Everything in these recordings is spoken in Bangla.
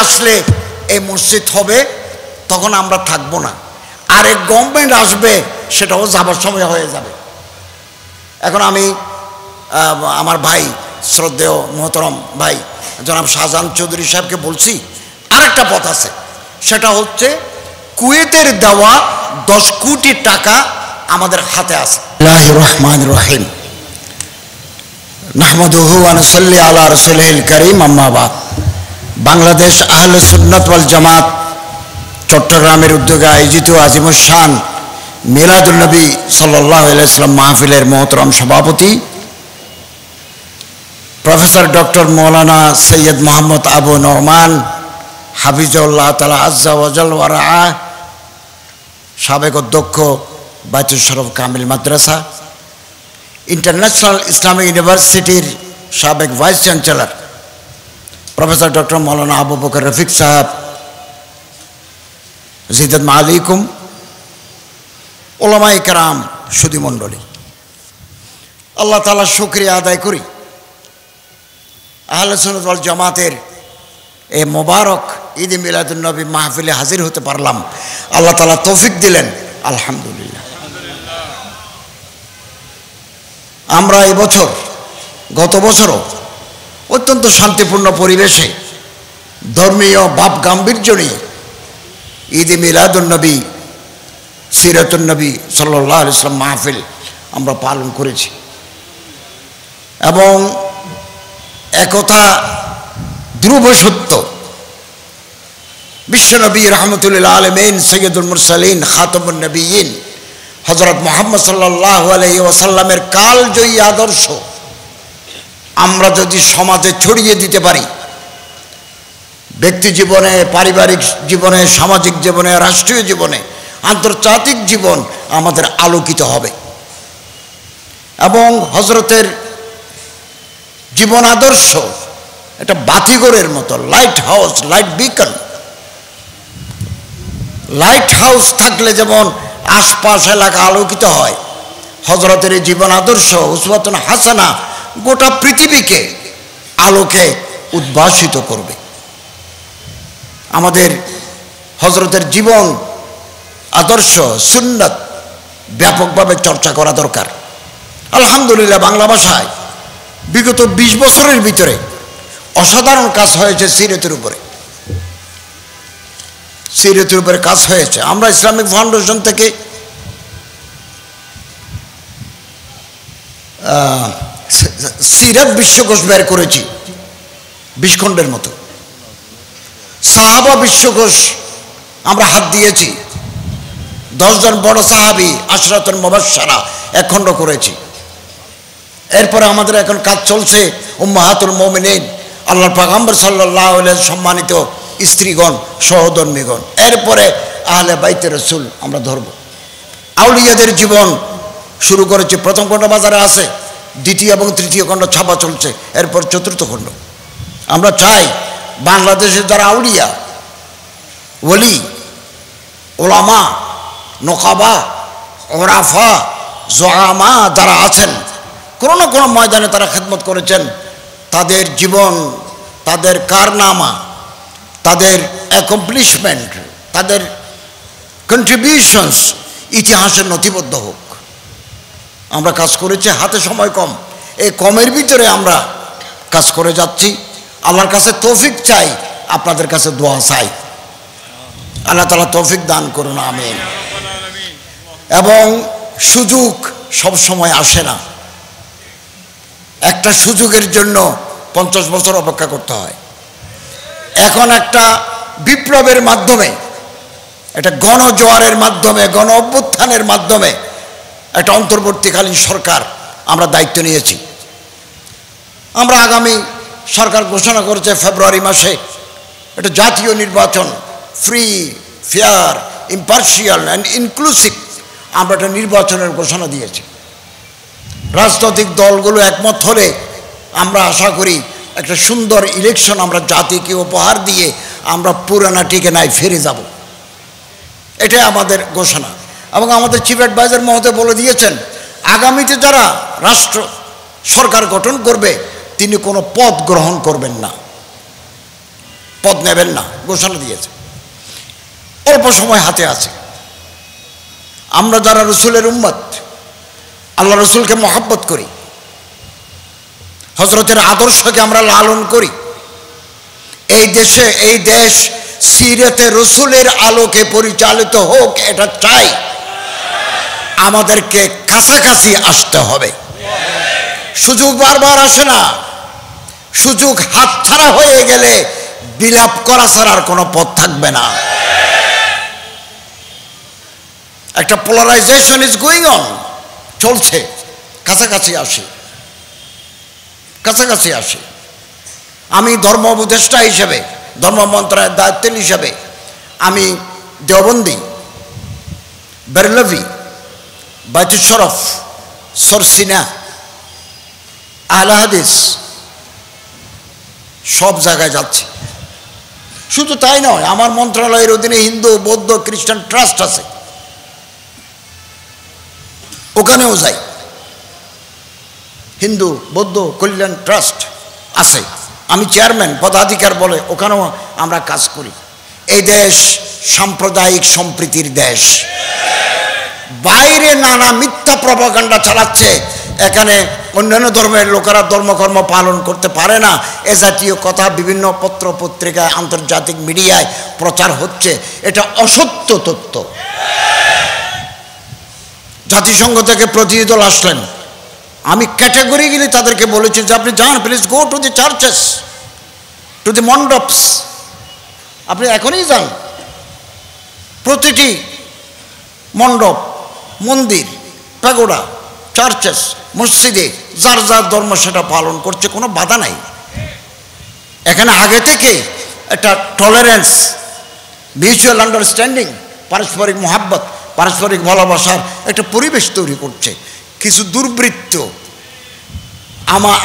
আসলে এই মসজিদ হবে, তখন আমরা থাকবো না। আরেক গভর্নমেন্ট আসবে, সেটাও যাবার সময় হয়ে যাবে। এখন আমি আমার ভাই শ্রদ্ধেয় মোহতরম ভাই জনাব শাহজাহান চৌধুরী সাহেবকে বলছি, আরেকটা পথ আছে, সেটা হচ্ছে কুয়েতের দেওয়া 10 কোটি টাকা আমাদের হাতে আছে। বিসমিল্লাহির রহমানির রহিম, নাহমাদুহু ওয়া নুসাল্লি আলা রাসূলিল কারীম, আম্মা বাদ। বাংলাদেশ আহলে সুন্নাত ওয়াল জামাত চট্টগ্রামের উদ্যোগে আয়োজিত আজিমুস শান মিলাদুন নবী সাল্লাল্লাহু আলাইহি ওয়াসাল্লাম মাহফিলের মোহতরম সভাপতি প্রফেসর ডক্টর মৌলানা সৈয়দ মোহাম্মদ আবু নোমান হাফিজাহুল্লাহ তাআলা আজ্জা ওয়া জাল ওয়া রাআ, সাবেক অধ্যক্ষ বাইতুল শরফ কামিল মাদ্রাসা, ইন্টারন্যাশনাল ইসলামিক ইউনিভার্সিটির সাবেক ভাইস চ্যান্সেলর প্রফেসর ডক্টর মৌলানা আবু বকর রফিক সাহেব, জিদাত মালিকুম, ওলামায়ে কেরাম, সুধীমণ্ডলী, আল্লাহ তাআলার শুকরিয়া আদায় করি আহলে সুন্নাত ওয়াল জামাতের এই মোবারক ঈদ মিলাদুন নবী মাহফিলে হাজির হতে পারলাম। আল্লাহ তাআলা তৌফিক দিলেন, আলহামদুলিল্লাহ। আমরা এবছর, গত বছরও অত্যন্ত শান্তিপূর্ণ পরিবেশে ধর্মীয় ভাব গাম্ভীর্য নিয়ে ঈদ মিলাদুন নবী সিরাতুন নবী সাল্লাল্লাহু আলাইহি ওয়াসাল্লাম মাহফিল আমরা পালন করেছি, এবং একথা ধ্রুব সত্য, বিশ্বনবী রাহমাতুল আলামিন সৈয়দুল মুরসালিন খাতামুন নবিয়্যিন হযরত মুহাম্মদ সাল্লাল্লাহু আলাইহি ওয়াসাল্লামের কালজয়ী আদর্শ আমরা যদি সমাজে ছড়িয়ে দিতে পারি, ব্যক্তি জীবনে, পারিবারিক জীবনে, সামাজিক জীবনে, রাষ্ট্রীয় জীবনে, আন্তর্জাতিক জীবন আমাদের আলোকিত হবে। এবং হযরতের জীবন আদর্শ এটা বাতিঘরের মতো, light house, light Beacon. Light house থাকলে যেমন আশপাশ এলাকা আলোকিত হয়, হযরতের এই জীবন আদর্শ উসওয়াতুন হাসানা গোটা পৃথিবীকে আলোকে উদ্ভাসিত করবে। আমাদের হযরতের জীবন আদর্শ সুন্নাত ব্যাপকভাবে চর্চা করা দরকার। আলহামদুলিল্লাহ, বাংলা ভাষায় বিগত 20 বছরের ভিতরে অসাধারণ কাজ হয়েছে সিরাতের উপরে, সিরাতের উপরে কাজ হয়েছে। আমরা ইসলামিক ফাউন্ডেশন থেকে সিরাত বিশ্বকোষ বের করেছি 20 খণ্ডের মতো। সাহাবা বিশ্বকোষ আমরা হাত দিয়েছি, 10 জন বড় সাহাবী আশরাতুল মুবাশশারা 1 খণ্ড করেছি। এরপরে আমাদের এখন কাজ চলছে উম্মাহাতুল মুমিনিন, আল্লাহর পয়গম্বর সাল্লাল্লাহু আলাইহি সম্মানিত স্ত্রীগণ, সহধর্মীগণ। এরপরে আহলে বাইতে রাসূল আমরা ধরব। আউলিয়াদের জীবন শুরু করেছি, প্রথম খণ্ড বাজারে আছে, দ্বিতীয় এবং তৃতীয় খণ্ড ছাপা চলছে, এরপর চতুর্থ খণ্ড। আমরা চাই বাংলাদেশের যারা আউলিয়া, ওলি, ওলামা, নোকাবা, ওরাফা, জোয়ামা যারা আছেন, কোনো না কোনো ময়দানে তারা খেদমত করেছেন, তাদের জীবন, তাদের কারনামা, তাদের অ্যাকমপ্লিশমেন্ট, তাদের কন্ট্রিবিউশনস ইতিহাসে নথিবদ্ধ হোক। আমরা কাজ করেছি, হাতে সময় কম, এই কমের ভিতরে আমরা কাজ করে যাচ্ছি। আল্লাহর কাছে তৌফিক চাই, আপনাদের কাছে দোয়া চাই, আল্লাহ তাআলা তৌফিক দান করুন, আমিন। এবং সুযোগ সব সময় আসে না, একটা সুযোগের জন্য 50 বছর অপেক্ষা করতে হয়। এখন একটা বিপ্লবের মাধ্যমে, একটা গণজোয়ারের মাধ্যমে, গণ অভ্যুত্থানের মাধ্যমে একটা অন্তর্বর্তীকালীন সরকার আমরা দায়িত্ব নিয়েছি। আমরা আগামী সরকার ঘোষণা করেছে ফেব্রুয়ারি মাসে একটা জাতীয় নির্বাচন, free, fair, impartial and inclusive, আমরা একটা নির্বাচনের ঘোষণা দিয়েছি। রাজনৈতিক দলগুলো একমত হলে আমরা আশা করি একটা সুন্দর ইলেকশন আমরা জাতিকে উপহার দিয়ে আমরা পুরানা ঠিকানায় ফিরে যাব, এটাই আমাদের ঘোষণা। এবং আমাদের চিফ অ্যাডভাইজার মহোদয় বলে দিয়েছেন, আগামীতে যারা রাষ্ট্র সরকার গঠন করবে তিনি কোনো পদ গ্রহণ করবেন না, পদ নেবেন না, ঘোষণা দিয়েছে। অল্প সময় হাতে আছে। আমরা যারা রসুলের উম্মত, আল্লাহ রসুলকে মহব্বত করি, হজরতের আদর্শকে আমরা লালন করি, এই দেশ সিরাতে রসুলের আলোকে পরিচালিত হোক এটা চাই। আমাদেরকে কাছাকাছি আসতে হবে। সুযোগ বারবার আসে না। সুযোগ হাতছাড়া হয়ে গেলে বিলাপ করা ছাড়া আর কোনো পথ থাকবে না। একটা পোলারাইজেশন ইজ গোয়িং অন, চলছে। কাছাকাছি আসি, কাছাকাছি আসি। আমি ধর্ম উপদেষ্টা হিসেবে, ধর্ম মন্ত্রণালয়ের দায়িত্বের হিসেবে আমি দেওবন্দি, বেরলভি, বাইতুল শরফ, সরসিনা, আহলে হাদিস সব জায়গায় যাচ্ছি। শুধু তাই নয়, আমার মন্ত্রণালয়ের অধীনে হিন্দু, বৌদ্ধ, খ্রিস্টান ট্রাস্ট আছে, ওখানেও যাই। হিন্দু বৌদ্ধ কল্যাণ ট্রাস্ট আছে, আমি চেয়ারম্যান, পদাধিকার বলে ওখানেও আমরা কাজ করি। এই দেশ সাম্প্রদায়িক সম্প্রীতির দেশ। বাইরে নানা মিথ্যা প্রপাগান্ডা চালাচ্ছে, এখানে অন্যান্য ধর্মের লোকেরা ধর্মকর্ম পালন করতে পারে না, এ জাতীয় কথা বিভিন্ন পত্র পত্রিকায়, আন্তর্জাতিক মিডিয়ায় প্রচার হচ্ছে। এটা অসত্য তথ্য। জাতিসংঘ থেকে প্রতিনিধি দল আসলেন, আমি ক্যাটাগরিক্যালি তাদেরকে বলেছি যে আপনি যান, please go to the churches, to the mandaps. আপনি এখনই যান, প্রতিটি মণ্ডপ, মন্দির, প্যাগোডা, চার্চেস, মসজিদে যার যার ধর্ম সেটা পালন করছে, কোনো বাধা নাই। এখানে আগে থেকে একটা টলারেন্স, মিউচুয়াল আন্ডারস্ট্যান্ডিং, পারস্পরিক মহাব্বত, পারস্পরিক ভালোবাসার একটা পরিবেশ তৈরি করছে। কিছু দুর্বৃত্ত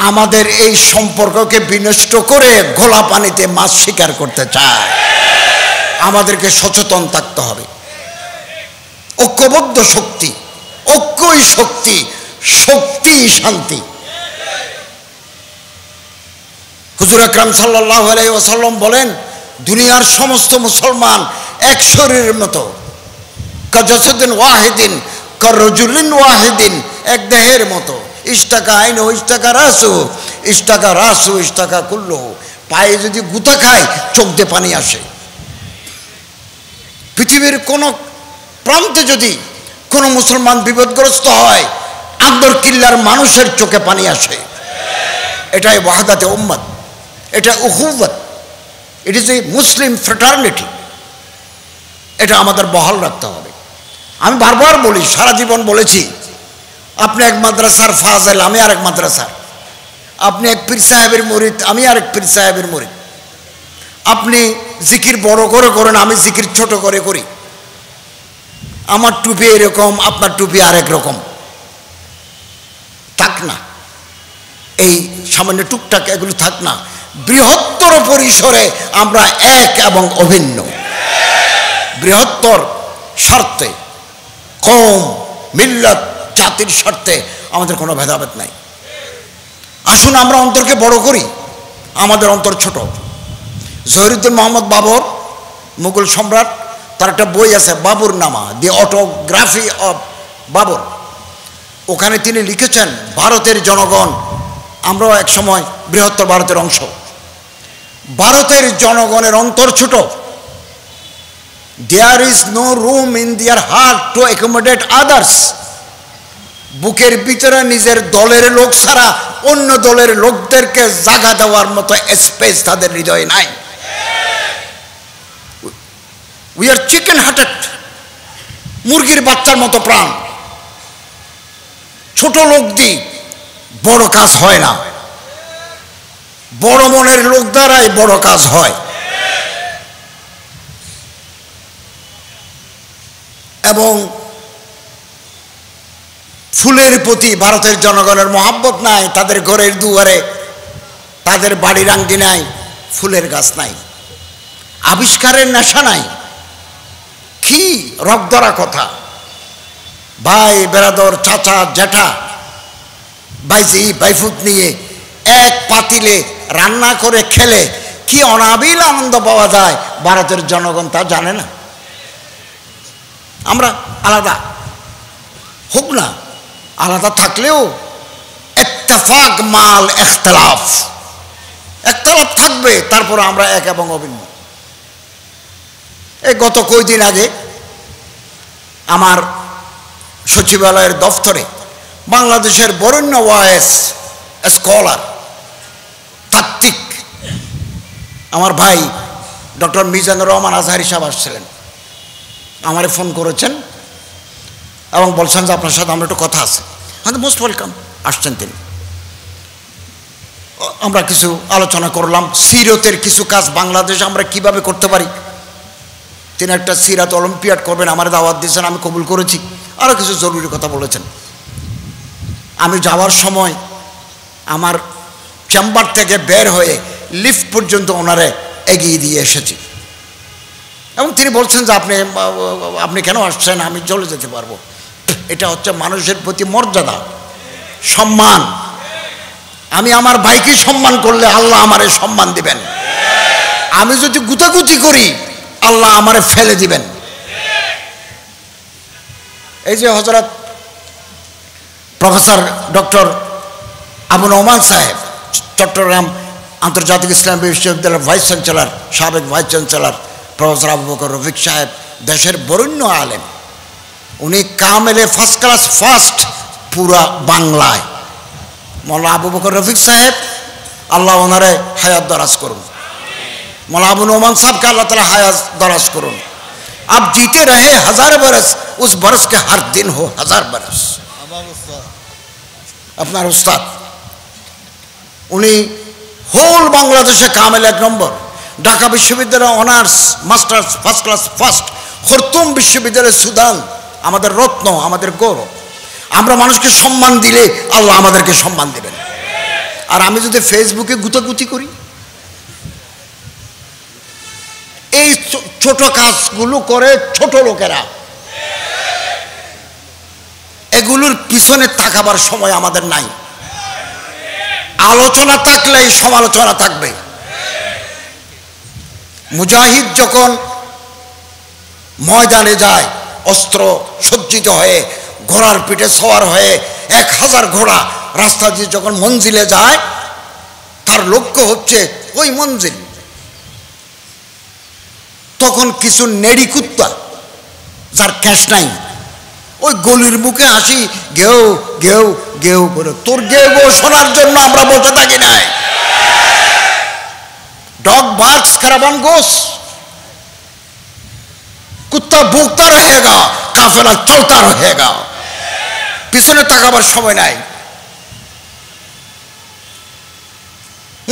আমাদের এই সম্পর্ককে বিনষ্ট করে ঘোলা পানিতে মাছ শিকার করতে চায়। আমাদেরকে সচেতন থাকতে হবে। ঐক্যবদ্ধ শক্তি, ঐক্যই শক্তি, শক্তি শান্তি। হুজুর আকরাম সাল্লাল্লাহু আলাইহি ওয়াসাল্লাম বলেন, দুনিয়ার সমস্ত মুসলমান এক শরীরের মতো, কাজাসাদিন ওয়াহিদিন কারজুলিন ওয়াহিদিন, এক দেহের মতো। ইস্তাকা আইনু ইস্তাকা রাসু, ইস্তাকা রাসু ইস্তাকা কুল্লু। পায়ে যদি গুতা খায় চোখ দিয়ে পানি আসে। পৃথিবীর কোন প্রান্তে যদি কোনো মুসলমান বিপদগ্রস্ত হয়, আন্দর কিল্লার মানুষের চোখে পানি আসে। এটাই ওয়াহদাতে উম্মত, এটা উখুওয়াত, it is a Muslim fraternity. এটা আমাদের বহাল রাখতে হবে। আমি বারবার বলি, সারা জীবন বলেছি, আপনি এক মাদ্রাসার ফাজেল, আমি আরেক মাদ্রাসার। আপনি এক পীর সাহেবের মুরিদ, আমি আরেক পীর সাহেবের মুরিদ। আপনি জিকির বড় করে করেন, আমি জিকির ছোট করে করি। আমার টুপি এরকম, আপনার টুপি আরেক রকম। থাক না এই সামান্য টুকটাক, এগুলো থাক না। বৃহত্তর পরিসরে আমরা এক এবং অভিন্ন। বৃহত্তর স্বার্থে, কওম, মিল্লাত, জাতির স্বার্থে আমাদের কোনো ভেদাভেদ নাই। আসুন আমরা অন্তরকে বড় করি, আমাদের অন্তর ছোট। জহিরুদ্দিন মোহাম্মদ বাবর, মুঘল সম্রাট, তার একটা বই আছে বাবর নামা, দি অটোগ্রাফি অফ বাবর। ওখানে তিনি লিখেছেন, ভারতের জনগণ, আমরাও এক সময় বৃহত্তর ভারতের অংশ। ভারতের জনগণের অন্তর ছোট। There is no room in their heart to accommodate others. বুকের ভিতরে নিজের দলের লোক ছাড়া অন্য দলের লোকদেরকে জায়গা দেওয়ার মতো স্পেস তাদের হৃদয়ে নাই। উই আর চিকেন হার্টেড, মুরগির বাচ্চার মতো প্রাণ। ছোট লোক দিয়ে বড় কাজ হয় না, বড় মনের লোক দ্বারাই বড় কাজ হয়। এবং ফুলের প্রতি ভারতের জনগণের মহাব্বত নাই। তাদের ঘরের দুয়ারে, তাদের বাড়ির আঙ্গিনায় ফুলের গাছ নাই, আবিষ্কারের নেশা নাই। কি রগধরা কথা! ভাই বেরাদর, চাচা, জ্যাঠা, ভাইজি, ভাইফুত নিয়ে এক পাতিলে রান্না করে খেলে কি অনাবিল আনন্দ পাওয়া যায় ভারতের জনগণ তা জানে না। আমরা আলাদা হোক না, আলাদা থাকলেও ইত্তেফাক মাল ইখতিলাফ, ইখতিলাফ থাকবে, তারপর আমরা এক এবং অভিন্ন। এই গত কয়েকদিন আগে আমার সচিবালয়ের দফতরে বাংলাদেশের বরেণ্য ওয়াইস স্কলার, তাত্ত্বিক আমার ভাই ডক্টর মিজানুর রহমান আজহারি সাহেব আসছিলেন। আমারে ফোন করেছেন এবং বলছেন যে আপনার সাথে আমার একটু কথা আছে। হ্যাঁ, মোস্ট ওয়েলকাম। আসছেন তিনি, আমরা কিছু আলোচনা করলাম। সিরতের কিছু কাজ বাংলাদেশে আমরা কিভাবে করতে পারি। তিনি একটা সিরাত অলিম্পিয়াড করবেন, আমার দাওয়াত দিয়েছেন, আমি কবুল করেছি। আরও কিছু জরুরি কথা বলেছেন। আমি যাওয়ার সময় আমার চেম্বার থেকে বের হয়ে লিফট পর্যন্ত ওনারে এগিয়ে দিয়ে এসেছি এবং তিনি বলছেন যে আপনি কেন আসছেন, আমি চলে যেতে পারবো। এটা হচ্ছে মানুষের প্রতি মর্যাদা, সম্মান। আমি আমার ভাইকে সম্মান করলে আল্লাহ আমারে সম্মান দিবেন। আমি যদি গুতাগুতি করি আল্লাহ আমারে ফেলে দিবেন। এই যে হযরত প্রফেসর ডক্টর আবু নোমান সাহেব, চট্টগ্রাম আন্তর্জাতিক ইসলামী বিশ্ববিদ্যালয়ের ভাইস চ্যান্সেলর, সাবেক vice chancellor professor Abu Bakar Rafiq সাহেব, দেশের বরেণ্য আলেম। উনি কামেলে ফার্স্ট ক্লাস ফার্স্ট পুরা বাংলায়। মৌলানা আবু বকর রফিক সাহেব, আল্লাহ ওনারে হায়াত দরাজ করুন। मौलाना अबू नोमान साहब का अल्लाह ताला हयात दराज करुन। आप जीते रहे 1000 बरस, उस बरस के हर दिन हो 1000 बरस। আপনার উস্তাদ উনি হোল বাংলাদেশে কামেল 1 নম্বর। ঢাকা বিশ্ববিদ্যালয় honours masters first class first. Khartoum বিশ্ববিদ্যালয় সুদান, আমাদের রত্ন, আমাদের গৌরব। আমরা মানুষকে সম্মান দিলে আল্লাহ আমাদেরকে সম্মান দেবেন। আর আমি যদি ফেসবুকে গুতাগুতি করি, এই ছোট কাজগুলো করে ছোট লোকেরা, এগুলোর পিছনে তাকাবার সময় আমাদের নাই। আলোচনা থাকলেই সমালোচনা থাকবে। মুজাহিদ যখন ময়দানে যায় অস্ত্র সজ্জিত হয়ে, ঘোড়ার পিঠে সওয়ার হয়ে 1000 ঘোড়া রাস্তা দিয়ে যখন মঞ্জিলে যায়, তার লক্ষ্য হচ্ছে ওই মঞ্জিল। তখন কিছু নেড়ি কুত্তা যার ক্যাশ নাই, ওই গলির মুখে আসি গেও গেও গেও করে। তোর গেও গেও শোনার জন্য আমরা বসে থাকি নাই। डॉग बार्क्स कैरावान गोस, कुत्ता भूखता रहेगा, काफिला चलता रहेगा। পিছনে তাকাবার সময় নাই।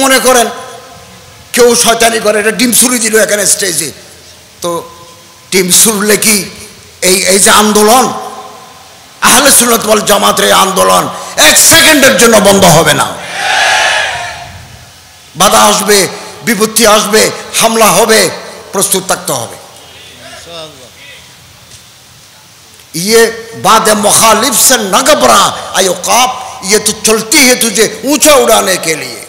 মনে করেন কেউ শয়তানি করে, এটা ডিম ছুরি দিল এখানে স্টেজে, তো ডিম ছুড়লে কি এই যে আন্দোলন, আহলে সুন্নাত ওয়াল জামাতের আন্দোলন 1 সেকেন্ডের জন্য বন্ধ হবে না। বাধা আসবে, বিপত্তি আসবে, হামলা হবে, প্রস্তুত থাকতে হবে। ये बाद मुखालिफ से न घबरा अयोकाब, ये तो चलती है तुझे ऊंचा उड़ाने के लिए।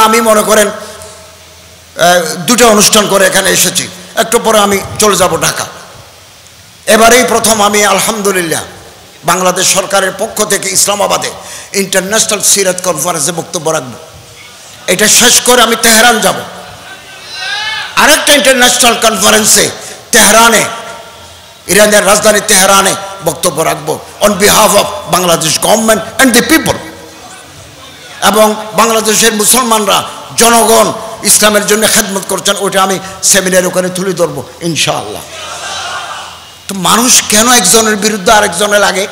আমি মনে করেন 2টা অনুষ্ঠান করে এখানে এসেছি, একটু পরে আমি চলে যাব ঢাকা। এবারেই প্রথম আমি আলহামদুলিল্লাহ বাংলাদেশ সরকারের পক্ষ থেকে ইসলামাবাদে ইন্টারন্যাশনাল সিরাত কনফারেন্সে বক্তব্য রাখব। এটা শেষ করে আমি তেহরান যাব, আরেকটা ইন্টারন্যাশনাল কনফারেন্সে তেহরানে, ইরানের রাজধানী তেহরানে বক্তব্য রাখবো on behalf of Bangladesh government and the people. এবং বাংলাদেশের মুসলমানরা, জনগণ ইসলামের জন্য খেদমত করছেন, ওটা আমি সেমিনার ওখানে তুলে ধরবো ইনশাআল্লাহ। তো মানুষ কেন একজনের বিরুদ্ধে আরেকজনে লাগে,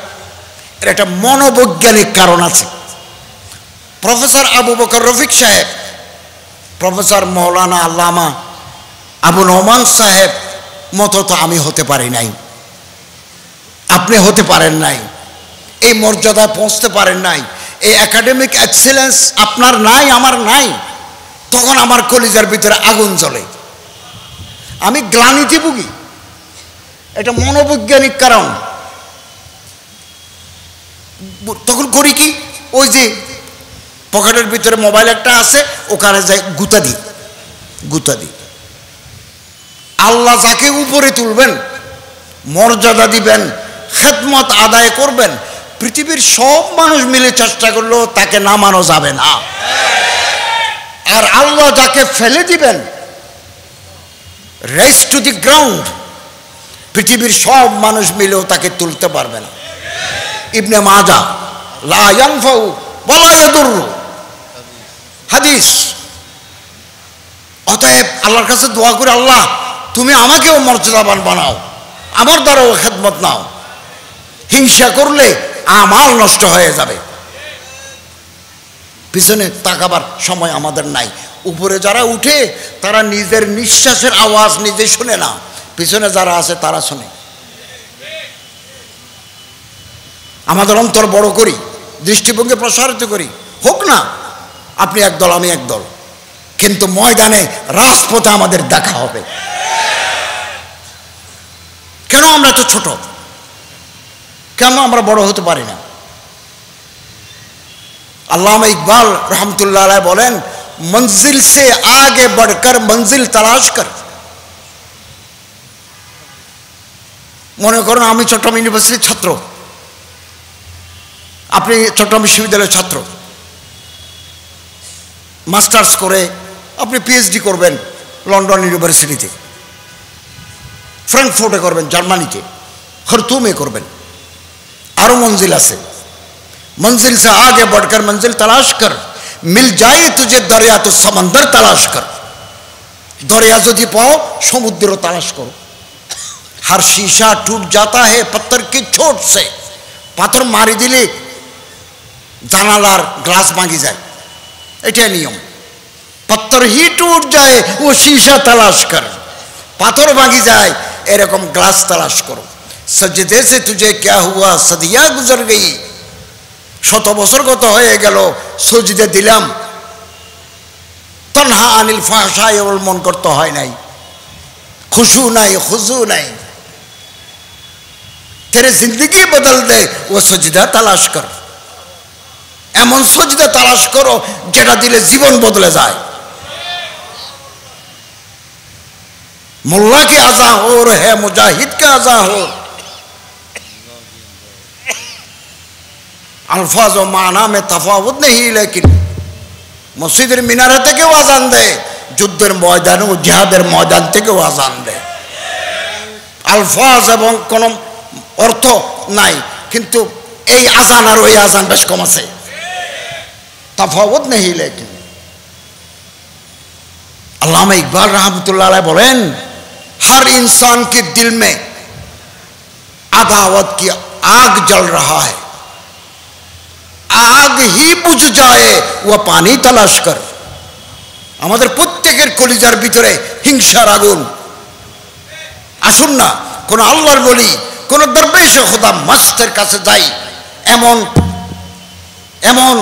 এর একটা মনোবৈজ্ঞানিক কারণ আছে। প্রফেসর আবু বকর রফিক সাহেব, প্রফেসর মৌলানা আল্লামা আবু নোমান সাহেব মতো তো আমি হতে পারি নাই, আপনি হতে পারেন নাই, এই মর্যাদায় পৌঁছতে পারেন নাই, এই একাডেমিক এক্সেলেন্স আপনার নাই, আমার নাই। তখন আমার কলিজার ভিতরে আগুন জ্বলে, আমি গ্লানিতে ভুগি। এটা মনোবৈজ্ঞানিক কারণ। তখন করি কি, ওই যে পকেটের ভিতরে মোবাইল একটা আছে, ওখানে যাই গুতা দিই, গুতা দিই। আল্লাহ যাকে উপরে তুলবেন, মর্যাদা দিবেন, খেদমত আদায় করবেন, পৃথিবীর সব মানুষ মিলে চেষ্টা করলেও তাকে নামানো যাবে না। আর আল্লাহ যাকে ফেলে দিবেন, রেজ টু দি গ্রাউন্ড, পৃথিবীর সব মানুষ মিলেও তাকে তুলতে পারবে না। ইবনে মাজা, লা ইয়ানফাউ ওয়ালা ইয়াদুররু, হাদিস। অতএব আল্লাহর কাছে দোয়া করে, আল্লাহ তুমি আমাকেও মর্যাদাবান বানাও, আমার দ্বারাও খেদমত নাও। হিংসা করলে আমাল নষ্ট হয়ে যাবে। পিছনে তাকাবার সময় আমাদের নাই। উপরে যারা উঠে তারা নিজের নিঃশ্বাসের আওয়াজ নিজে শুনে না, পিছনে যারা আছে তারা শুনে। আমাদের অন্তর বড় করি, দৃষ্টিভঙ্গি প্রসারিত করি। হোক না আপনি একদল আমি একদল, কিন্তু ময়দানে রাজপথে আমাদের দেখা হবে। কেন আমরা তো ছোট? কেন আমরা বড় হতে পারি না? আল্লামা ইকবাল রহমতুল্লাহ আলাইহি বলেন, মঞ্জিল সে আগে বড়কর মঞ্জিল তালাশ কর। মনে করুন আমি চট্টগ্রাম ইউনিভার্সিটির ছাত্র, আপনি চট্টগ্রাম বিশ্ববিদ্যালয়ের ছাত্র। মাস্টার্স করে আপনি পিএইচডি করবেন লন্ডন ইউনিভার্সিটিতে, ফ্রাঙ্কফুর্টে করবেন জার্মানিতে, খরতুমে করবেন। আরো মঞ্জিল আছে। मंजिल से आगे बढ़कर मंजिल तलाश कर, मिल जाए तुझे दरिया तो समंदर तलाश कर। दरिया यदि पाओ समुद्र तलाश करो। हर शीशा टूट जाता है पत्थर की चोट से। पाथर मारी दिले জানালার গ্লাস ভাঙি যায়, এটাই নিয়ম। पत्थर ही टूट जाए वो शीशा तलाश कर। पाथर भागी जाए एरकम ग्लास तलाश करो। सजदे से तुझे क्या हुआ सदियां गुजर गई। শত বছর গত হয়ে গেল, সজদে দিলাম, তনহা আনিল ফাহশায় ওয়াল মুনকার তো হয় নাই, খুশু নাই, খুজু নাই। তেরে জিন্দগি বদল দে ও সজদা তালাশ কর। এমন সজদা তালাশ করো যেটা দিলে জীবন বদলে যায়। মোল্লা কে আজা হো হে মুজাহিদ কে আজা হো। अल्फाज और माना में तफावत नहीं, लेकिन मस्जिদের মিনারে থেকেও আজান দেয়, যুদ্ধের ময়দানে ও জিহাদের ময়দান থেকেও আজান দেয়। আলফাজ এবং কোনো অর্থ নাই, কিন্তু এই আজান আর ওই আজান বেশ কম আছে। তফাওত নেই। লেকিন আল্লামা ইকবাল रहमतुल्लाह अलैह बोलें, हर इंसान के दिल में अदावत की आग जल रहा है, आग ही बुझ जाए वो पानी तलाश कर। আমাদের প্রত্যেকের কলিজার ভিতরে হিংসার আগুন। আসুন না কোন আল্লাহর বলি, কোন দরবেশ খোদা মাস্তের কাছে যাই, এমন এমন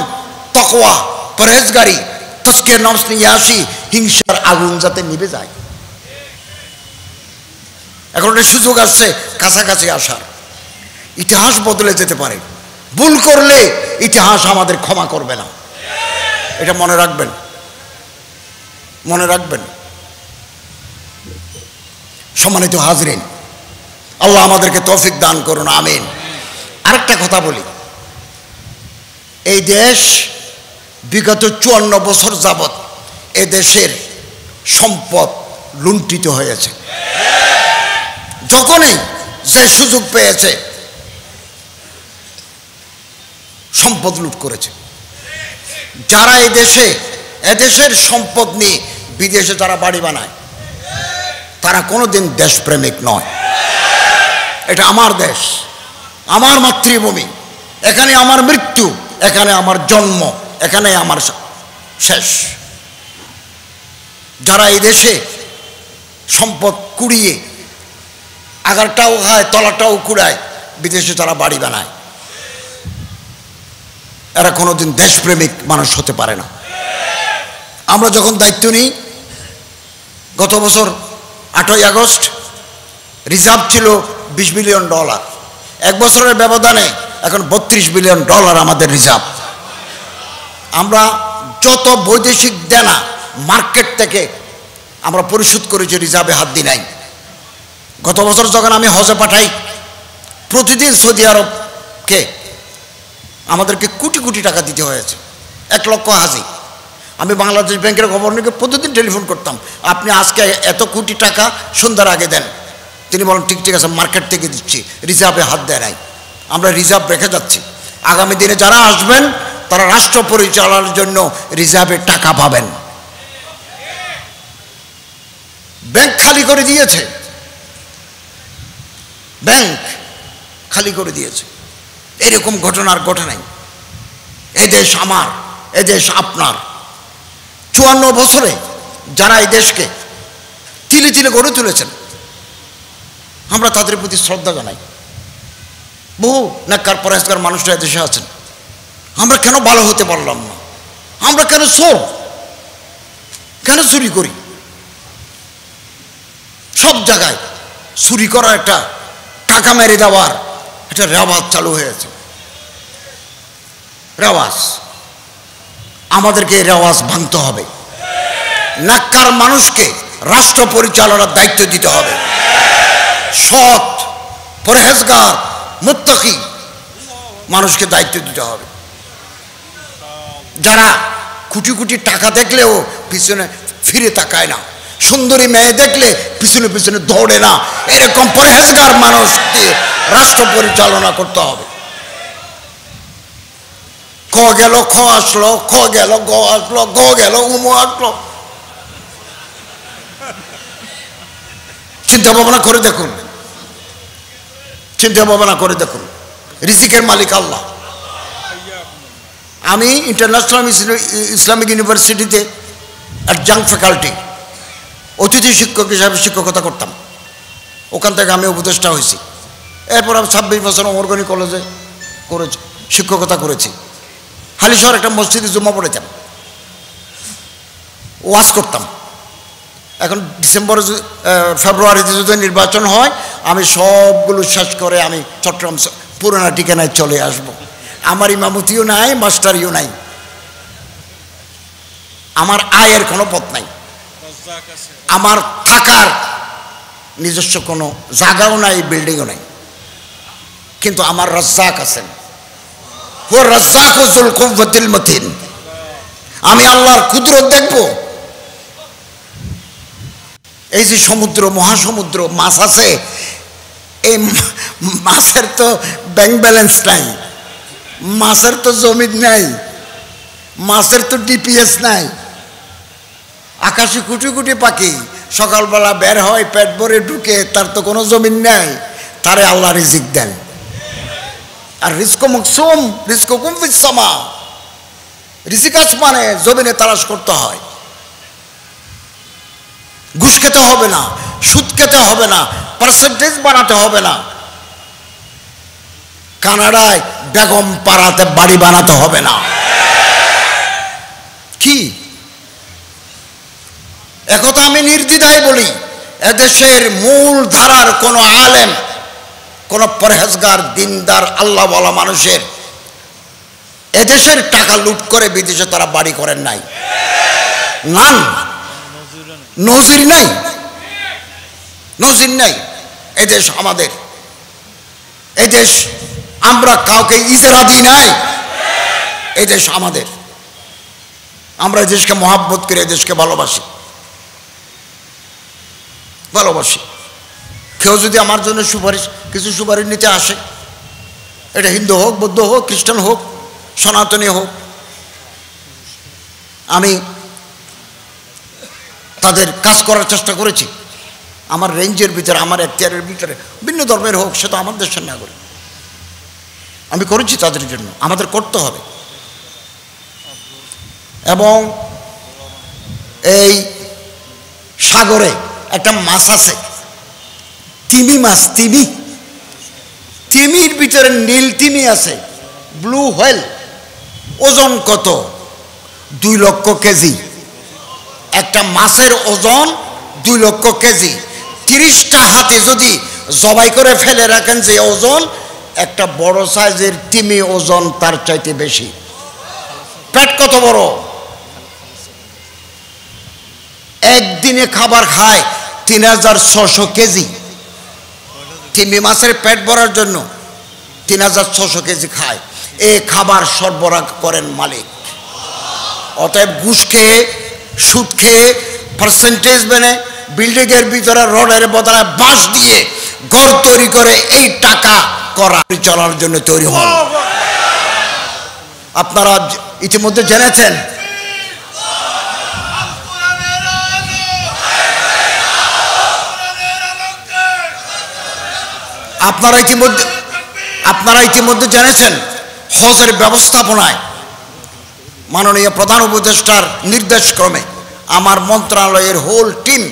তাকওয়া পরহেজগারি তাজকিয়ার নফস নিয়ে আসি, হিংসার আগুন যাতে নিভে যায়। এখন একটা সুযোগ আসছে কাছাকাছি আসার। ইতিহাস বদলে যেতে পারে, ভুল করলে ইতিহাস আমাদের ক্ষমা করবে না। এটা মনে রাখবেন, মনে রাখবেন। সম্মানিত হাজরিন, আল্লাহ আমাদেরকে তৌফিক দান করুন, আমিন। আরেকটা কথা বলি, এই দেশ বিগত 54 বছর যাবৎ এ দেশের সম্পদ লুণ্ঠিত হয়েছে। যখনই যে সুযোগ পেয়েছে সম্পদ লুট করেছে। যারা এদেশের সম্পদ নিয়ে বিদেশে যারা বাড়ি বানায়, তারা কোনোদিন দেশপ্রেমিক নয়। এটা আমার দেশ, আমার মাতৃভূমি, এখানে আমার মৃত্যু, এখানে আমার জন্ম, এখানে আমার শেষ। যারা এই দেশে সম্পদ কুড়িয়ে আগারটাও খায়, তলাটাও কুড়ায়, বিদেশে যারা বাড়ি বানায়, এরা কোনোদিন দেশপ্রেমিক মানুষ হতে পারে না। আমরা যখন দায়িত্ব নিই, গত বছর 8ই আগস্ট রিজার্ভ ছিল $20 বিলিয়ন। এক বছরের ব্যবধানে এখন $32 বিলিয়ন আমাদের রিজার্ভ। আমরা যত বৈদেশিক দেনা মার্কেট থেকে আমরা পরিশোধ করেছি, রিজার্ভে হাত দিই নাই। গত বছর যখন আমি হজে পাঠাই, প্রতিদিন সৌদি আরবকে আমাদেরকে কোটি কোটি টাকা দিতে হয়েছে, 1 লক্ষ হাজি। আমি বাংলাদেশ ব্যাংকের গভর্নরকে প্রতিদিন টেলিফোন করতাম, আপনি আজকে এত কোটি টাকা সন্ধ্যার আগে দেন। তিনি বলেন ঠিক ঠিক আছে, মার্কেট থেকে দিচ্ছি, রিজার্ভে হাত দেয় নাই। আমরা রিজার্ভ রেখে যাচ্ছি। আগামী দিনে যারা আসবেন তারা রাষ্ট্র পরিচালনার জন্য রিজার্ভে টাকা পাবেন। ব্যাংক খালি করে দিয়েছে, ব্যাংক খালি করে দিয়েছে। এরকম ঘটনার ঘটনাই। এদেশ আমার, এদেশ আপনার। 54 বছরে যারা এই দেশকে তিলে তিলে গড়ে তুলেছেন, আমরা তাদের প্রতি শ্রদ্ধা জানাই। বহু নেককার পরেশগার মানুষরা দেশে আছেন। আমরা কেন ভালো হতে পারলাম না? আমরা কেন চোর, কেন চুরি করি? সব জায়গায় চুরি করা একটা, টাকা মেরে দেওয়ার একটা রেওয়াজ চালু হয়েছে। রেওয়াজ, আমাদেরকে এই রেওয়াজ ভাঙতে হবে। নেককার মানুষকে রাষ্ট্র পরিচালনার দায়িত্ব দিতে হবে। সৎ, পরহেজগার, মুত্তাকি মানুষকে দায়িত্ব দিতে হবে। যারা কোটি কোটি টাকা দেখলেও পিছনে ফিরে তাকায় না, সুন্দরী মেয়ে দেখলে পিছনে পিছনে দৌড়ে না, এরকম পরহেজগার মানুষকে রাষ্ট্র পরিচালনা করতে হবে। ক গেল খ আসলো, খ গেল গ আসলো, গ গেল উমো আসলো। চিন্তা ভাবনা করে দেখুন, চিন্তা ভাবনা করে দেখুন। রিজিকের মালিক আল্লাহ। আমি ইন্টারন্যাশনাল ইসলামিক ইউনিভার্সিটিতে অ্যাডজাংক্ট ফ্যাকাল্টি, অতিথি শিক্ষক হিসাবে শিক্ষকতা করতাম। ওখান থেকে আমি উপদেষ্টা হয়েছি। এরপর আমি 26 বছর অমরগনি কলেজে করেছি, শিক্ষকতা করেছি। হালিশহর একটা মসজিদে জুম্মা পড়েতাম, ওয়াজ করতাম। এখন ডিসেম্বরে ফেব্রুয়ারিতে যদি নির্বাচন হয়, আমি সবগুলো শেষ করে আমি চট্টগ্রাম পুরোনো ঠিকানায় চলে আসব। আমার ইমামতিও নাই, মাস্টারিও নাই, আমার আয়ের কোনো পথ নাই, আমার থাকার নিজস্ব কোনো জায়গাও নাই, বিল্ডিংও নাই, কিন্তু আমার রাজ্জাক আছেন। ও রাজ্জাক যুল কুওয়াতিল মতিন। আমি আল্লাহর কুদরত দেখব। এই যে সমুদ্র, মহাসমুদ্র, মাছ আছে, এই মাছের তো ব্যাংক ব্যালেন্স নাই, মাছের তো জমি নাই, মাছের তো ডিপিএস নাই। আকাশে কোটি কোটি পাখি সকালবেলা বের হয়, পেট ভরে ঢুকে, তার তো কোনো জমিন নাই, তারে আল্লাহ রিজিক দেন। আর রিজক মকসুম, রিজকুকুম ফিস সামা। রিজিক আসমানে, জমিনে তালাশ করতে হয়। ঘুষ খেতে হবে না, সুদ খেতে হবে না, পার্সেন্টেজ বানাতে হবে না, কানাডায় বেগম পাড়াতে বাড়ি বানাতে হবে না। কি একথা আমি নির্দ্বিধায় বলি, এদেশের মূল ধারার কোন আলেম, কোন পরহেজগার, দিনদার, আল্লাহ বলা মানুষের এদেশের টাকা লুট করে বিদেশে তারা বাড়ি করেন নাই। নান, নজির নাই, নজির নাই। এদেশ আমাদের, এদেশ আমরা কাউকে ইজারা দিই নাই, এদেশ আমাদের। আমরা এদেশকে মহাব্বত করে এদেশকে ভালোবাসি, ভালোবাসি। কেউ যদি আমার জন্য সুপারিশ, কিছু সুপারিশ নিতে আসে, এটা হিন্দু হোক, বৌদ্ধ হোক, খ্রিস্টান হোক, সনাতনী হোক, আমি তাদের কাজ করার চেষ্টা করেছি আমার রেঞ্জের ভিতরে, আমার এখতিয়ারের ভিতরে। ভিন্ন ধর্মের হোক, সে তো আমার দেশের নাগরিক, আমি করেছি তাদের জন্য, আমাদের করতে হবে। এবং এই সাগরে একটা মাছ আছে, তিমি মাছ, তিমি, তিমির ভিতরে নীল তিমি আছে, ব্লু হোয়েল। ওজন কত? 2 লক্ষ কেজি। একটা মাছের ওজন 2 লক্ষ কেজি। 30টা হাতি যদি জবাই করে ফেলে রাখেন, যে ওজন, একটা বড় সাইজের তিমি ওজন তার চাইতে বেশি। পেট কত বড়! একদিন দিনে খাবার খায় 3600 কেজি। তিমি মাছের পেট ভরার জন্য 3600 কেজি খায়। এই খাবার সরবরাহ করেন মালিক। অতএব ঘুষ খেয়ে, সুদ খেয়ে, পার্সেন্টেজ মেনে বিল্ডিংয়ের ভিতরে রডের বদলে বাঁশ দিয়ে ঘর তৈরি করে এই টাকা করা চলার জন্য তৈরি হন। আপনারা ইতিমধ্যে জেনেছেন, আপনারা ইতিমধ্যে জেনেছেন হজের ব্যবস্থাপনায় মাননীয় প্রধান উপদেষ্টার নির্দেশক্রমে আমার মন্ত্রণালয়ের হোল টিম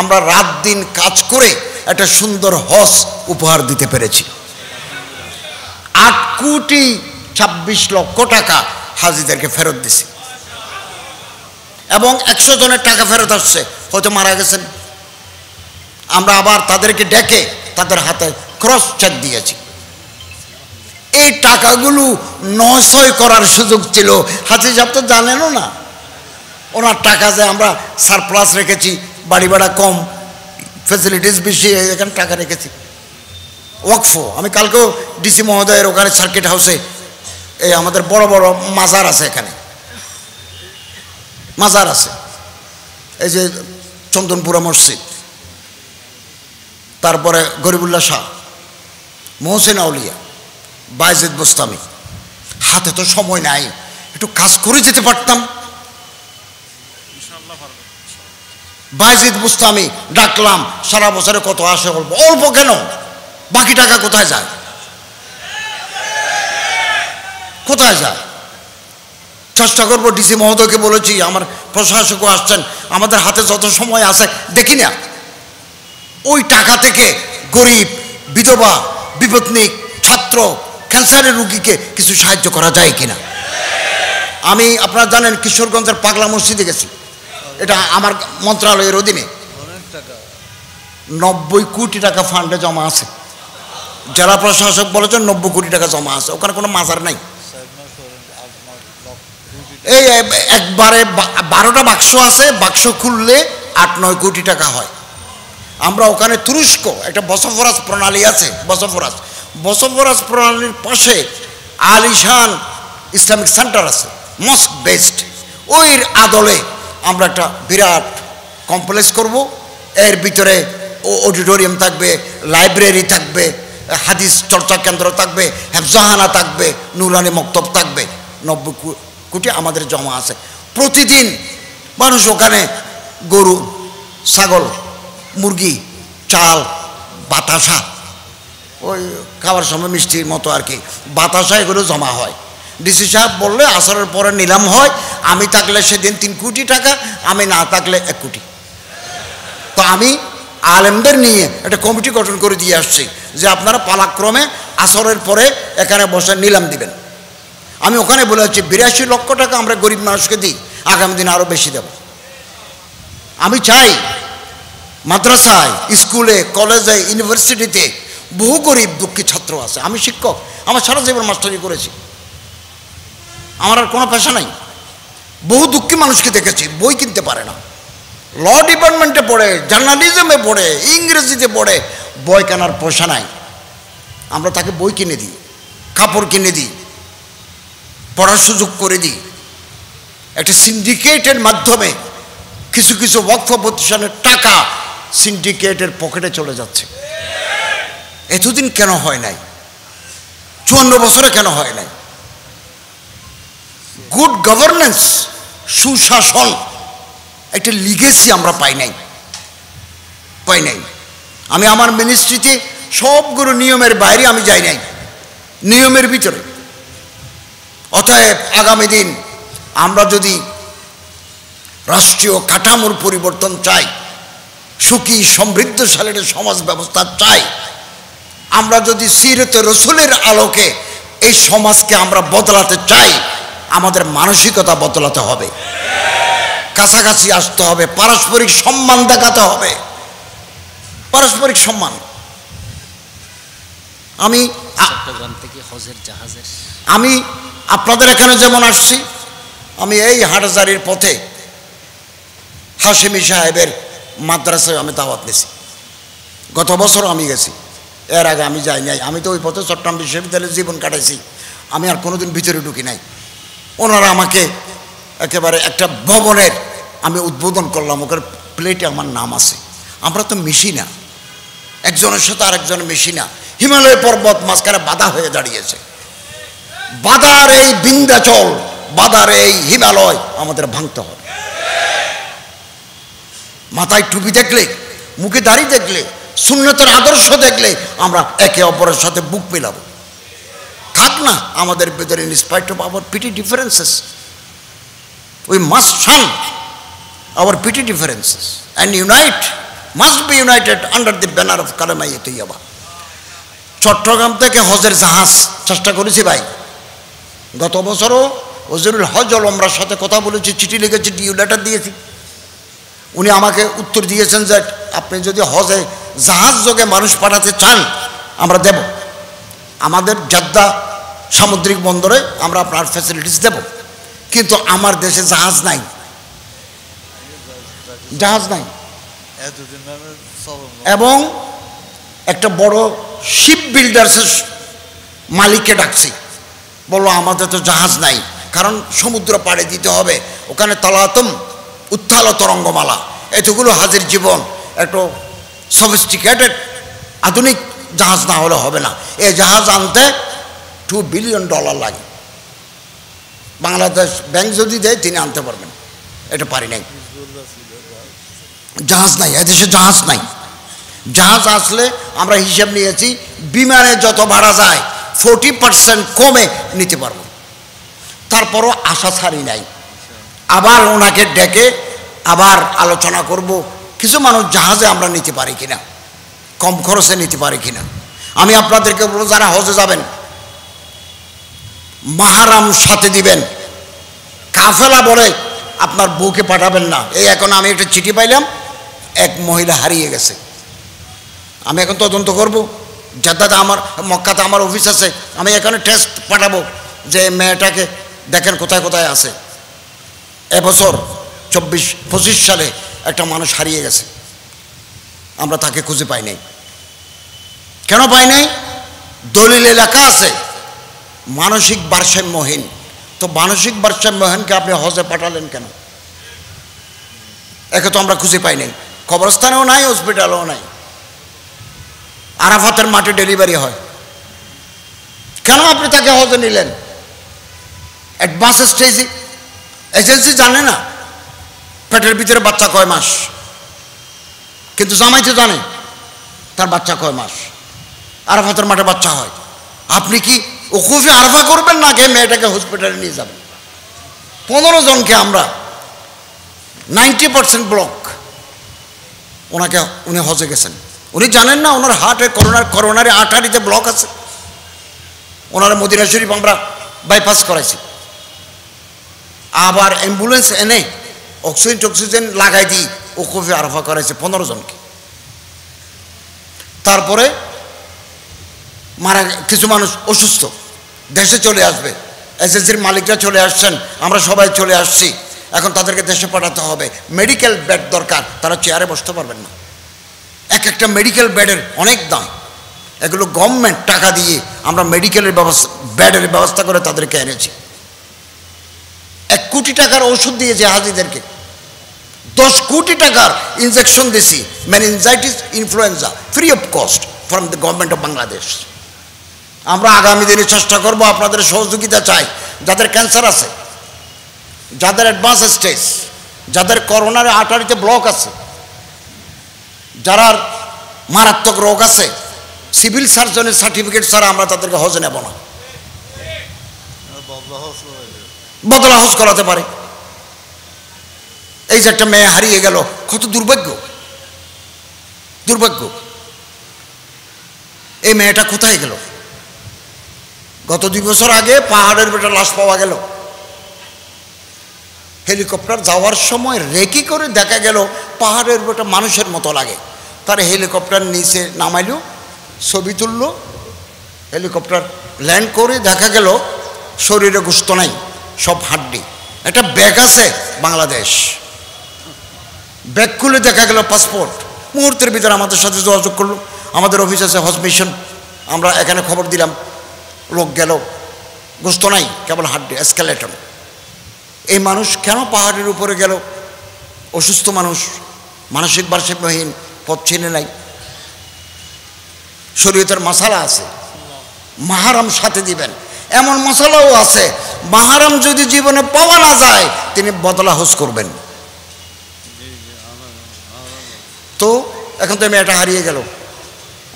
আমরা রাত দিন কাজ করে একটা সুন্দর হজ উপহার দিতে পেরেছি। 8,26,00,000 টাকা হাজিদেরকে ফেরত দিছি এবং 100 জনের টাকা ফেরত আসছে, হয়তো মারা গেছেন। আমরা আবার তাদেরকে ডেকে তাদের হাতে ক্রস চেক দিয়েছি। এই টাকাগুলো 900 করার সুযোগ ছিল। হাজি সাহেব তো জানেনও না ওনার টাকা যে আমরা সারপ্লাস রেখেছি, বাড়ি ভাড়া কম, ফ্যাসিলিটিস বেশি, এখানে টাকা রেখেছি ওয়াকফ। আমি কালকেও ডিসি মহোদয়ের ওখানে সার্কিট হাউসে এই আমাদের বড় বড় মাজার আছে, এখানে মাজার আছে, এই যে চন্দনপুরা মসজিদ, তারপরে গরিবুল্লাহ শাহ, মোহসেন আউলিয়া, বায়েজিদ বোস্তামি। হাতে তো সময় নাই, একটু কাজ করে যেতে পারতাম। বায়েজিদ বোস্তামি ডাকলাম, সারা বছরে কত আসে? অল্প। অল্প কেন? বাকি টাকা কোথায় যায়? কোথায় যায়? চেষ্টা করবো। ডিসি মহোদয়কে বলেছি, আমার প্রশাসকও আসছেন, আমাদের হাতে যত সময় আছে দেখি না ওই টাকা থেকে গরিব, বিধবা, বিপত্নিক, ছাত্র, ক্যান্সারের রুগীকে কিছু সাহায্য করা যায় কিনা। আমি আপনারা জানেন কিশোরগঞ্জের পাগলা মসজিদে গেছি, এটা আমার মন্ত্রণালয়ের অধীনে। 90 কোটি টাকা ফান্ডে জমা আছে। জেলা প্রশাসক বলেছেন 90 কোটি টাকা জমা আছে, ওখানে কোনো মাজার নাই। এই একবারে 12টা বাক্স আছে, বাক্স খুললে 8-9 কোটি টাকা হয়। আমরা ওখানে তুরস্ক একটা বসফরাস প্রণালী আছে, বসফরাস প্রণালীর পাশে আলিশান ইসলামিক সেন্টার আছে, মস্ক বেসড। ওই আদলে আমরা একটা বিরাট কমপ্লেক্স করব। এর ভিতরে অডিটোরিয়াম থাকবে, লাইব্রেরি থাকবে, হাদিস চর্চা কেন্দ্র থাকবে, হেফজাহানা থাকবে, নুরানি মক্তব থাকবে। 90 কোটি আমাদের জমা আছে। প্রতিদিন মানুষ ওখানে গরু, ছাগল, মুরগি, চাল, বাতাসা, ওই খাবার সময় মিষ্টির মতো আর কি, বাতাসা, এগুলো জমা হয়। ডিসি সাহেব বললে আসরের পরে নিলাম হয়। আমি থাকলে সেদিন 3 কোটি টাকা, আমি না থাকলে 1 কোটি। তো আমি আলেমদের নিয়ে একটা কমিটি গঠন করে দিয়ে আসছি যে আপনারা পালাক্রমে আসরের পরে এখানে বসে নিলাম দিবেন। আমি ওখানে বলেছি 82 লক্ষ টাকা আমরা গরিব মানুষকে দিই, আগামী দিন আরও বেশি দেব। আমি চাই মাদ্রাসায়, স্কুলে, কলেজে, ইউনিভার্সিটিতে বহু গরিব দুঃখী ছাত্র আছে। আমি শিক্ষক, আমার সারা জীবন মাস্টারি করেছি, আমার আর কোনো পেশা নাই। বহু দুঃখী মানুষকে দেখেছি, বই কিনতে পারে না, ল ডিপার্টমেন্টে পড়ে, জার্নালিজমে পড়ে, ইংরেজিতে পড়ে, বই কেনার পয়সা নাই। আমরা তাকে বই কিনে দিই, কাপড় কিনে দিই, পড়ার সুযোগ করে দিই। একটা সিন্ডিকেটের মাধ্যমে কিছু কিছু ওয়াকফ প্রতিষ্ঠানের টাকা সিন্ডিকেটের পকেটে চলে যাচ্ছে। এতদিন কেন হয় নাই? 54 বছরে কেন হয় নাই? গুড গভর্নেন্স, সুশাসন, একটা লিগেসি আমরা পাই নাই। আমি আমার মিনিস্ট্রিতে সবগুলো নিয়মের বাইরে আমি যাই নাই, নিয়মের ভিতরে। অতএব আগামী দিন আমরা যদি রাষ্ট্রীয় কাঠামোর পরিবর্তন চাই, সুখী সমৃদ্ধশালী একটা সমাজ ব্যবস্থা চাই, আমরা যদি সিরতে রসুলের আলোকে এই সমাজকে আমরা বদলাতে চাই, আমাদের মানসিকতা বদলাতে হবে, কাছাকাছি আসতে হবে, পারস্পরিক সম্মান দেখাতে হবে, পারস্পরিক সম্মান। আমি আপনাদের এখানে যেমন আসছি, আমি এই হাটহাজারীর পথে হাশেমি সাহেবের মাদ্রাসায় আমি দাওয়াত নিয়েছি, গত বছর আমি গেছি, এর আগে আমি যাই নাই। আমি তো ওই পথে চট্টগ্রাম বিশ্ববিদ্যালয়ে জীবন কাটাইছি, আমি আর কোনোদিন ভিতরে ঢুকি নাই। ওনারা আমাকে একেবারে একটা ভবনের আমি উদ্বোধন করলাম, ওখানে প্লেটে আমার নাম আছে। আমরা তো মিশি না, একজনের সাথে আরেকজন মিশি না। হিমালয় পর্বত মাঝখানে বাধা হয়ে দাঁড়িয়েছে, বাধার এই বিন্ধ্যাচল, বাধার এই হিমালয় আমাদের ভাঙতে হবে। মাথায় টুপি দেখলে, মুখে দাড়ি দেখলে, সুন্নতের আদর্শ দেখলে আমরা একে অপরের সাথে বুক মেলাবো। থাক না আমাদের ভিতরে, in spite of our petty differences, we must shun our petty differences and unite, must be united under the banner of কালেমা তাইয়্যিবা। চট্টগ্রাম থেকে হজের জাহাজ চেষ্টা করেছি ভাই, গত বছরও ওয়াজিরুল হজ ওয়াল উমরার সাথে কথা বলেছি, চিঠি লিখেছি, ডিউ লেটার দিয়েছি। উনি আমাকে উত্তর দিয়েছেন যে আপনি যদি হজে জাহাজ যোগে মানুষ পাঠাতে চান আমরা দেব, আমাদের জেদ্দা সামুদ্রিক বন্দরে আমরা আপনার ফ্যাসিলিটিস দেব, কিন্তু আমার দেশে জাহাজ নাই, জাহাজ নাই। এবং একটা বড় শিপ বিল্ডার্সের মালিককে ডাকছি, বললো আমাদের তো জাহাজ নাই, কারণ সমুদ্র পাড়ে দিতে হবে, ওখানে তালাতম উত্থাল তরঙ্গমালা, এতগুলো হাজির জীবন, একটু সফিস্টিকেটেড আধুনিক জাহাজ না হলে হবে না। এই জাহাজ আনতে $2 বিলিয়ন লাগে। বাংলাদেশ ব্যাংক যদি দেয় তিনি আনতে পারবেন, এটা পারি নাই, জাহাজ নাই, এদেশে জাহাজ নাই। জাহাজ আসলে আমরা হিসাব নিয়েছি বিমানে যত ভাড়া যায় 40% কমে নিতে পারবো। তারপরও আশা ছাড়ি নাই, আবার ওনাকে ডেকে আবার আলোচনা করব কিছু মানুষ জাহাজে আমরা নিতে পারি কিনা, কম খরচে নিতে পারি কিনা। আমি আপনাদেরকে বলবো যারা হজে যাবেন মাহারাম সাথে দিবেন, কাফেলা বলে আপনার বউকে পাঠাবেন না। এই এখন আমি একটা চিঠি পাইলাম, এক মহিলা হারিয়ে গেছে, আমি এখন তদন্ত করব। জেদ্দাতে আমার, মক্কাতে আমার অফিস আছে, আমি এখানে টেস্ট পাঠাবো যে মেয়েটাকে দেখেন কোথায় কোথায় আছে। এবছর 24-25 সালে একটা মানুষ হারিয়ে গেছে, আমরা তাকে খুঁজে পাই নাই। কেন পাই নাই? দলিলে লেখা আছে মানসিক ভারসাম্যহীন। তো মানসিক ভারসাম্যহীনকে আপনি হজে পাঠালেন কেন? একে তো আমরা খুঁজে পাই নাই, কবরস্থানেও নাই, হসপিটালেও নাই। আরাফাতের মাঠে ডেলিভারি হয়, কেন আপনি তাকে হজে নিলেন? অ্যাডভান্স স্টেজে এজেন্সি জানে না পেটের ভিতরে বাচ্চা কয় মাস, কিন্তু জামাইতে জানে তার বাচ্চা কয় মাস। আরাফাতের মাঠে বাচ্চা হয়, আপনি কি ওকুফে আরাফা করবেন না কে মেয়েটাকে হসপিটালে নিয়ে যাবেন? 15 জনকে আমরা 90% ব্লক, ওনাকে উনি হজে গেছেন, উনি জানেন না ওনার হার্টে করোনারি আর্টারিতে ব্লক আছে। ওনার মদিনা শরীফ আমরা বাইপাস করাইছি, আবার অ্যাম্বুলেন্স এনে অক্সিজেন লাগাই দিই ওকুফে আরাফা করাইছে 15 জনকে। তারপরে কিছু মানুষ অসুস্থ, দেশে চলে আসবে, এজেন্সির মালিকরা চলে আসছেন, আমরা সবাই চলে আসছি, এখন তাদেরকে দেশে পাঠাতে হবে, মেডিকেল বেড দরকার, তারা চেয়ারে বসতে পারবেন না। এক একটা মেডিকেল বেডের অনেক দাম, এগুলো গভর্নমেন্ট টাকা দিয়ে আমরা মেডিকেলের ব্যবস্থা, বেডের ব্যবস্থা করে তাদেরকে এনেছি। 1 কোটি টাকার ওষুধ দিয়েছে হাজিদেরকে, 10 কোটি টাকার ইনজেকশন দিয়েছি, meningitis, influenza, free of cost from the government of Bangladesh. আমরা আগামী দিনে চেষ্টা করব, আপনাদের সহযোগিতা চাই। যাদের ক্যান্সার আছে, যাদের অ্যাডভান্স স্টেজ, যাদের করোনার আর্টারিতে ব্লক আছে, যারা মারাত্মক রোগ আছে, সিভিল সার্জনের সার্টিফিকেট ছাড়া আমরা তাদেরকে হজে নেব না। বদলা হজ করাতে পারে। এই যে একটা মেয়ে হারিয়ে গেল, কত দুর্ভাগ্য, দুর্ভাগ্য। এই মেয়েটা কোথায় গেল? গত 2 বছর আগে পাহাড়ের বেটা লাশ পাওয়া গেল, হেলিকপ্টার যাওয়ার সময় রেকি করে দেখা গেল পাহাড়ের বেটা মানুষের মতো লাগে। তার হেলিকপ্টার নিচে নামাইল, ছবি তুলল, হেলিকপ্টার ল্যান্ড করে দেখা গেল শরীরে গোস্ত নাই, সব হাড্ডি। একটা ব্যাগ আছে বাংলাদেশ, ব্যাগ খুলে দেখা গেল পাসপোর্ট। মুহূর্তের ভিতরে আমাদের সাথে যোগাযোগ করলো, আমাদের অফিস আছে হজ মিশন, আমরা এখানে খবর দিলাম, লোক গেল, গোস্ত নাই, কেবল হাড্ডি, স্কেলেটন। এই মানুষ কেন পাহাড়ের উপরে গেল? অসুস্থ মানুষ, মানসিক ভারসাম্যহীন, পথ চিনে নাই। শরীয়তের মাসালা আছে, মাহারাম সাথে দিবেন। এমন মশলাও আছে, মাহারাম যদি জীবনে পাওয়া না যায় তিনি বদলা হজ করবেন। তো এখন তো মেয়েটা হারিয়ে গেল।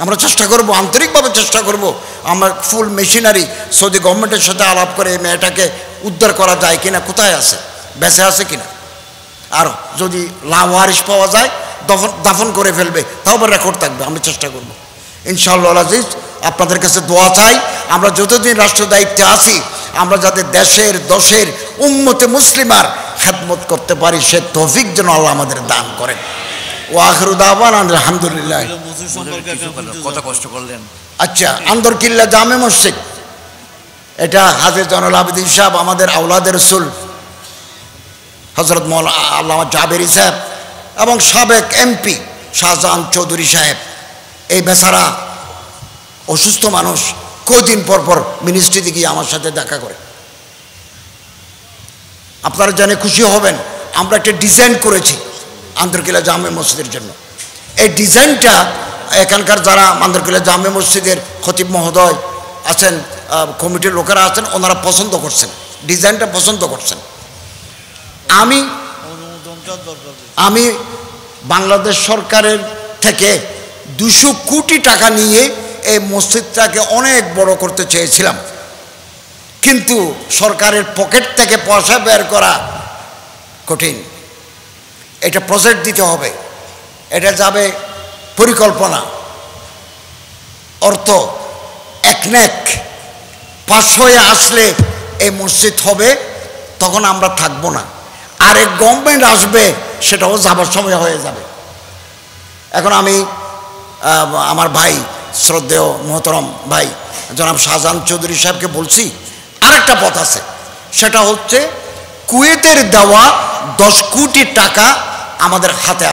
আমরা চেষ্টা করব, আন্তরিকভাবে চেষ্টা করব, আমার ফুল মেশিনারি সৌদি গভর্নমেন্টের সাথে আলাপ করে এই মেয়েটাকে উদ্ধার করা যায় কিনা, কোথায় আছে, বেঁচে আছে কিনা। আর যদি লাওয়ারিশ পাওয়া যায় দাফন করে ফেলবে, তাও রেকর্ড থাকবে। আমি চেষ্টা করব ইনশাআল্লাহ আজিজ। আপনাদের কাছে দোয়া চাই, আমরা যতদিন রাষ্ট্র দায়িত্বে আছি আমরা যাতে দেশের দশের উম্মতে মুসলিমার খেদমত করতে পারি, সে তৌফিক যেন আল্লাহ আমাদের দান করেন। ও আখিরু দাওয়ানা আলহামদুলিল্লাহ। কত কষ্ট করলেন। আচ্ছা, আন্দরকিল্লা জামে মসজিদ, এটা হাজরত জয়নুল আবেদিন সাহেব, আমাদের আওলাদের রসুল হজরত মৌলানা আল্লামা জাবেরি সাহেব এবং সাবেক এমপি শাহজাহান চৌধুরী সাহেব, এই বেচারা অসুস্থ মানুষ কদিন পর পর মিনিস্ট্রিতে গিয়ে আমার সাথে দেখা করে। আপনারা জেনে খুশি হবেন, আমরা একটা ডিজাইন করেছি আন্দরকিল্লা জামে মসজিদের জন্য। এই ডিজাইনটা এখানকার যারা আন্দরকিল্লা জামে মসজিদের খতিব মহোদয় আছেন, কমিটির লোকেরা আছেন, ওনারা পছন্দ করছেন, ডিজাইনটা পছন্দ করছেন। আমি বাংলাদেশ সরকারের থেকে 200 কোটি টাকা নিয়ে এই মসজিদটাকে অনেক বড় করতে চেয়েছিলাম, কিন্তু সরকারের পকেট থেকে পয়সা বের করা কঠিন। এটা প্রজেক্ট দিতে হবে, এটা যাবে পরিকল্পনা, অর্থ একনেক পাশ হয়ে আসলে এই মসজিদ হবে, তখন আমরা থাকবো না। আরেক গভর্নমেন্ট আসবে, সেটাও যাবার সময় হয়ে যাবে। এখন আমি আমার ভাই শ্রদ্ধেয় মোহতরম ভাই জনাব শাহজাহান চৌধুরী সাহেবকে বলছি, আরেকটা পথ আছে, সেটা হচ্ছে কুয়েতের দেওয়া 10 কোটি টাকা আমাদের হাতে